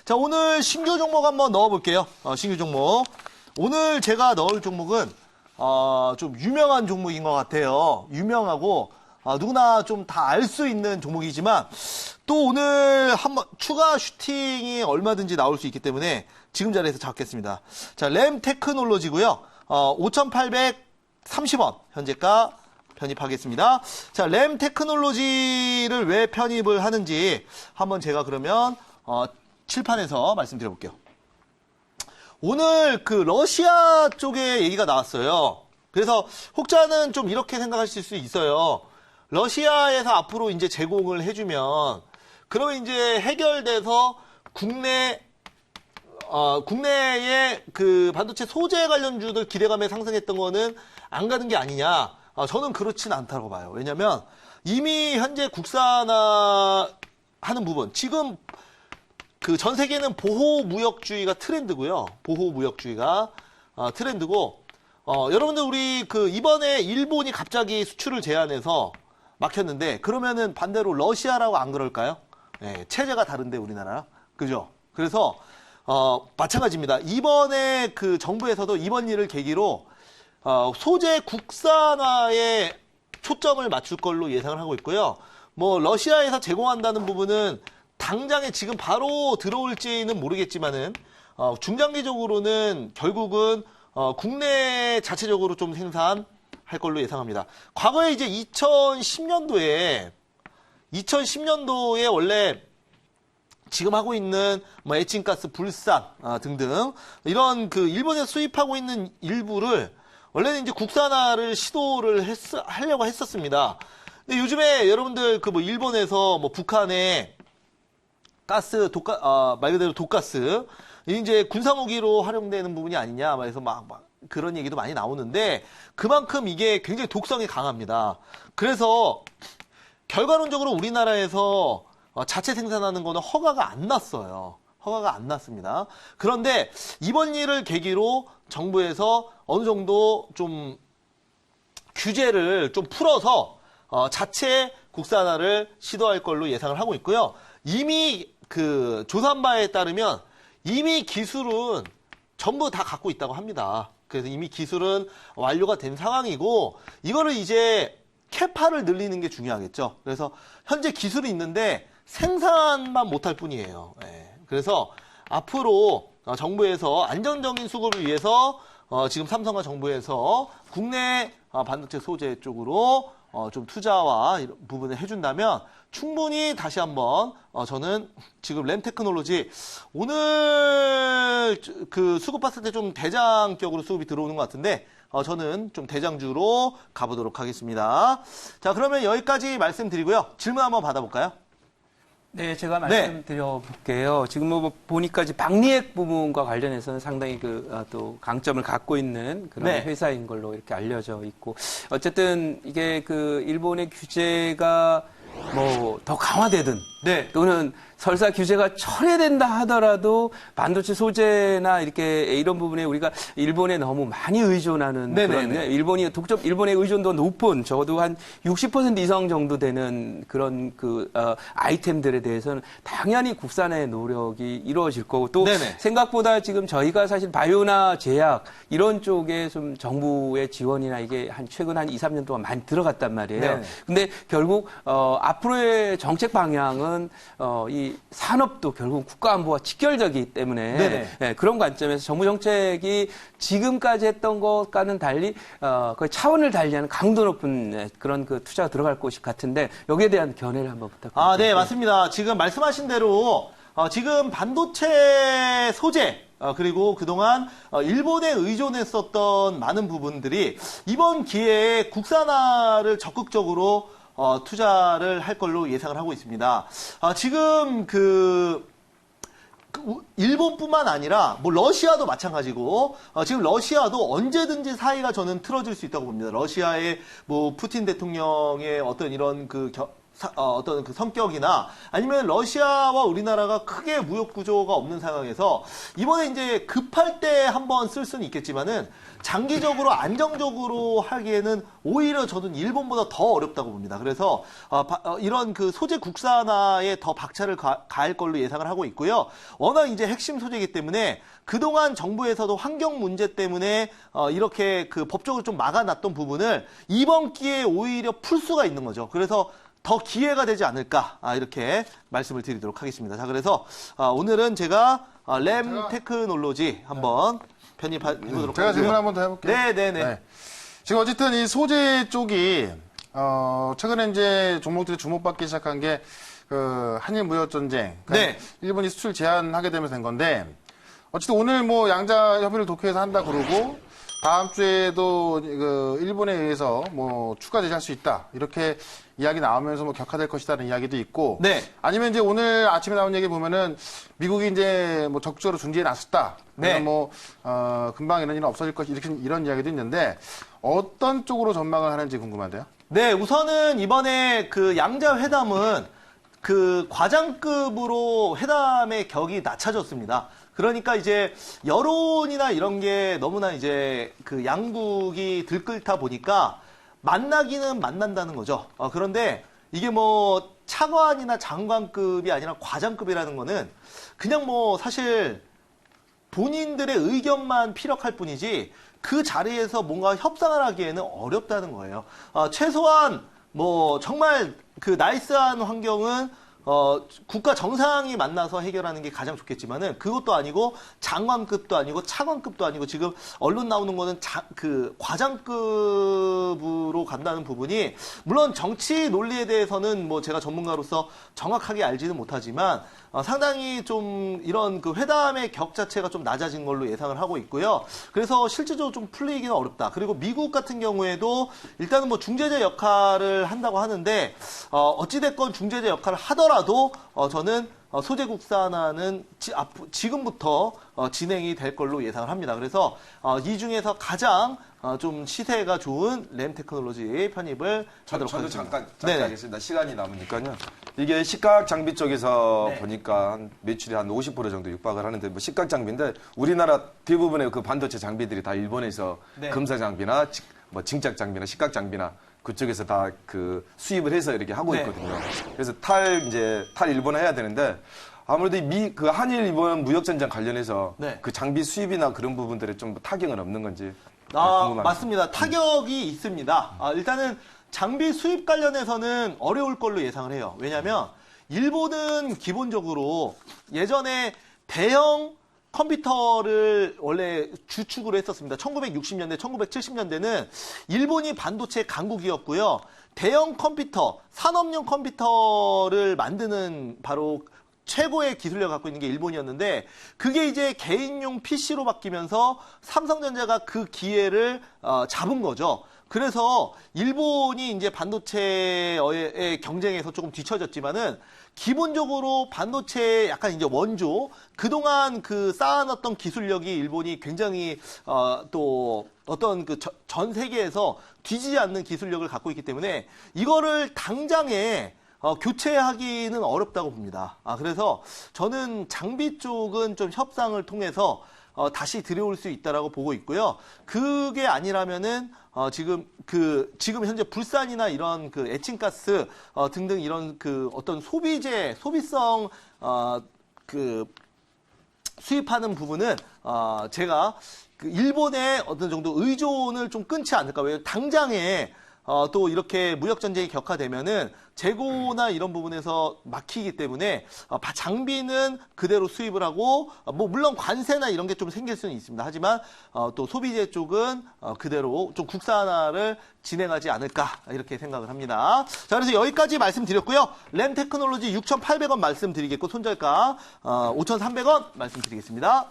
자, 오늘 신규 종목 한번 넣어볼게요. 신규 종목. 오늘 제가 넣을 종목은 좀 유명한 종목인 것 같아요. 유명하고 누구나 좀 다 알 수 있는 종목이지만 또 오늘 한번 추가 슈팅이 얼마든지 나올 수 있기 때문에 지금 자리에서 잡겠습니다. 자, 램 테크놀로지고요. 5,830원 현재가 편입하겠습니다. 자, 램 테크놀로지를 왜 편입을 하는지 한번 제가 그러면 칠판에서 말씀드려볼게요. 오늘 그 러시아 쪽에 얘기가 나왔어요. 그래서 혹자는 좀 이렇게 생각하실 수 있어요. 러시아에서 앞으로 이제 제공을 해주면 그러면 이제 해결돼서 국내의 그 반도체 소재 관련주들 기대감에 상승했던 거는 안 가는 게 아니냐. 저는 그렇지는 않다고 봐요. 왜냐면 이미 현재 국산화 하는 부분, 지금 그 전 세계는 보호무역주의가 트렌드고요. 보호무역주의가 트렌드고, 여러분들 우리 그 이번에 일본이 갑자기 수출을 제한해서 막혔는데, 그러면은 반대로 러시아라고 안 그럴까요? 네, 체제가 다른데 우리나라. 그죠? 그래서, 마찬가지입니다. 이번에 그 정부에서도 이번 일을 계기로, 소재 국산화에 초점을 맞출 걸로 예상을 하고 있고요. 뭐, 러시아에서 제공한다는 부분은 당장에 지금 바로 들어올지는 모르겠지만은, 중장기적으로는 결국은, 국내 자체적으로 좀 생산할 걸로 예상합니다. 과거에 이제 2010년도에 원래 지금 하고 있는 뭐 에칭가스, 불산 등등 이런 그 일본에서 수입하고 있는 일부를 원래는 이제 국산화를 시도를 하려고 했었습니다. 근데 요즘에 여러분들 그 뭐 일본에서 뭐 북한에 가스, 말 그대로 독가스, 이제 군사무기로 활용되는 부분이 아니냐, 그래서 막 그런 얘기도 많이 나오는데, 그만큼 이게 굉장히 독성이 강합니다. 그래서, 결과론적으로 우리나라에서 자체 생산하는 거는 허가가 안 났어요. 허가가 안 났습니다. 그런데, 이번 일을 계기로 정부에서 어느 정도 좀 규제를 좀 풀어서, 자체 국산화를 시도할 걸로 예상을 하고 있고요. 이미 그 조사한 바에 따르면 이미 기술은 전부 다 갖고 있다고 합니다. 그래서 이미 기술은 완료가 된 상황이고 이거를 이제 캐파를 늘리는 게 중요하겠죠. 그래서 현재 기술이 있는데 생산만 못할 뿐이에요. 그래서 앞으로 정부에서 안정적인 수급을 위해서 지금 삼성과 정부에서 국내 반도체 소재 쪽으로 좀 투자와 이런 부분을 해준다면 충분히 다시 한번 저는 지금 램 테크놀로지 오늘 그 수급 봤을 때 좀 대장격으로 수급이 들어오는 것 같은데 저는 좀 대장주로 가보도록 하겠습니다. 자, 그러면 여기까지 말씀드리고요. 질문 한번 받아볼까요? 네, 제가 말씀드려 볼게요. 지금 뭐 보니까 이제 박리액 부분과 관련해서는 상당히 또 강점을 갖고 있는 그런 회사인 걸로 이렇게 알려져 있고, 어쨌든 이게 그 일본의 규제가 뭐 더 강화되든 또는 설사 규제가 철회된다 하더라도 반도체 소재나 이렇게 이런 부분에 우리가 일본에 너무 많이 의존하는 그런 일본의 의존도 높은 적어도 한 60% 이상 정도 되는 그런 아이템들에 대해서는 당연히 국산의 노력이 이루어질 거고 또 생각보다 지금 저희가 사실 바이오나 제약 이런 쪽에 좀 정부의 지원이나 이게 최근 한 2, 3년 동안 많이 들어갔단 말이에요. 근데 결국 앞으로의 정책 방향은 이 산업도 결국 국가안보와 직결되기 때문에 그런 관점에서 정부 정책이 지금까지 했던 것과는 달리 거의 차원을 달리하는 강도 높은 그런 그 투자가 들어갈 곳이 같은데 여기에 대한 견해를 한번 부탁드립니다. 네, 맞습니다. 지금 말씀하신 대로 지금 반도체 소재 그리고 그동안 일본에 의존했었던 많은 부분들이 이번 기회에 국산화를 적극적으로 투자를 할 걸로 예상을 하고 있습니다. 지금 일본뿐만 아니라 뭐 러시아도 마찬가지고 지금 러시아도 언제든지 사이가 저는 틀어질 수 있다고 봅니다. 러시아의 뭐 푸틴 대통령의 어떤 이런 어떤 그 성격이나 아니면 러시아와 우리나라가 크게 무역 구조가 없는 상황에서 이번에 이제 급할 때 한번 쓸 수는 있겠지만은 장기적으로 안정적으로 하기에는 오히려 저는 일본보다 더 어렵다고 봅니다. 그래서 이런 그 소재 국산화에 더 박차를 가할 걸로 예상을 하고 있고요. 워낙 이제 핵심 소재이기 때문에 그동안 정부에서도 환경 문제 때문에 이렇게 그 법적으로 좀 막아놨던 부분을 이번 기회에 오히려 풀 수가 있는 거죠. 그래서 더 기회가 되지 않을까 이렇게 말씀을 드리도록 하겠습니다. 자, 그래서 오늘은 제가 램 테크놀로지 한번 편입해 보도록 제가 하겠습니다. 질문 한번 더 해볼게요. 네네네. 지금 어쨌든 이 소재 쪽이 최근에 이제 종목들이 주목받기 시작한 게 그 한일 무역 전쟁, 네. 일본이 수출 제한하게 되면서 된 건데 어쨌든 오늘 뭐 양자 협의를 도쿄에서 한다 그러고 다음 주에도 그 일본에 의해서 뭐 추가 제재할 수 있다 이렇게 이야기 나오면서 뭐 격화될 것이다는 이야기도 있고, 네. 아니면 이제 오늘 아침에 나온 얘기 보면은 미국이 이제 뭐 적극적으로 중재에 나섰다. 네. 뭐 금방 이런 일은 없어질 것 이런 이야기도 있는데 어떤 쪽으로 전망을 하는지 궁금한데요. 네, 우선은 이번에 그 양자 회담은 그 과장급으로 회담의 격이 낮춰졌습니다. 그러니까 이제 여론이나 이런 게 너무나 이제 그 양국이 들끓다 보니까 만나기는 만난다는 거죠. 그런데 이게 뭐 차관이나 장관급이 아니라 과장급이라는 거는 그냥 뭐 사실 본인들의 의견만 피력할 뿐이지 그 자리에서 뭔가 협상을 하기에는 어렵다는 거예요. 최소한 뭐 정말 그 나이스한 환경은 국가 정상이 만나서 해결하는 게 가장 좋겠지만은 그것도 아니고 장관급도 아니고 차관급도 아니고 지금 언론 나오는 거는 그 과장급으로 간다는 부분이 물론 정치 논리에 대해서는 뭐 제가 전문가로서 정확하게 알지는 못하지만 상당히 좀 이런 그 회담의 격 자체가 좀 낮아진 걸로 예상을 하고 있고요. 그래서 실질적으로 좀 풀리기는 어렵다. 그리고 미국 같은 경우에도 일단은 뭐 중재자 역할을 한다고 하는데 어찌됐건 중재자 역할을 하더라도 저는 소재 국산화는 지금부터 진행이 될 걸로 예상을 합니다. 그래서 이 중에서 가장 좀 시세가 좋은 램 테크놀로지 편입을 하도록 저도 하겠습니다. 잠깐 하겠습니다. 시간이 남으니까요. 이게 식각 장비 쪽에서 네. 보니까 한 매출이 한 50% 정도 육박을 하는데 뭐 식각 장비인데 우리나라 대부분의 그 반도체 장비들이 다 일본에서 네. 금사 장비나 뭐 증작 장비나 식각 장비나 그쪽에서 다 그 수입을 해서 이렇게 하고 네. 있거든요. 그래서 탈 일본화 해야 되는데 아무래도 그 한일 일본 무역 전쟁 관련해서 네. 그 장비 수입이나 그런 부분들에 좀 타격은 없는 건지 궁금합니다. 맞습니다. 타격이 있습니다. 일단은 장비 수입 관련해서는 어려울 걸로 예상을 해요. 왜냐하면 일본은 기본적으로 예전에 대형 컴퓨터를 원래 주축으로 했었습니다. 1960년대, 1970년대는 일본이 반도체 강국이었고요. 대형 컴퓨터, 산업용 컴퓨터를 만드는 바로 최고의 기술력을 갖고 있는 게 일본이었는데 그게 이제 개인용 PC로 바뀌면서 삼성전자가 그 기회를 잡은 거죠. 그래서 일본이 이제 반도체의 경쟁에서 조금 뒤처졌지만은 기본적으로 반도체 약간 이제 원조 그동안 그 쌓아놨던 기술력이 일본이 굉장히 또 어떤 그 전 세계에서 뒤지지 않는 기술력을 갖고 있기 때문에 이거를 당장에 교체하기는 어렵다고 봅니다. 그래서 저는 장비 쪽은 좀 협상을 통해서 다시 들여올 수 있다라고 보고 있고요. 그게 아니라면은 지금 현재 불산이나 이런 그 에칭가스 등등 이런 그 어떤 소비성 그 수입하는 부분은 제가 그 일본의 어떤 정도 의존을 좀 끊지 않을까. 왜냐면 당장에 또 이렇게 무역 전쟁이 격화되면은 재고나 이런 부분에서 막히기 때문에 장비는 그대로 수입을 하고 뭐 물론 관세나 이런 게 좀 생길 수는 있습니다. 하지만 또 소비재 쪽은 그대로 좀 국산화를 진행하지 않을까 이렇게 생각을 합니다. 자, 그래서 여기까지 말씀드렸고요. 램 테크놀로지 6,800원 말씀드리겠고 손절가 5,300원 말씀드리겠습니다.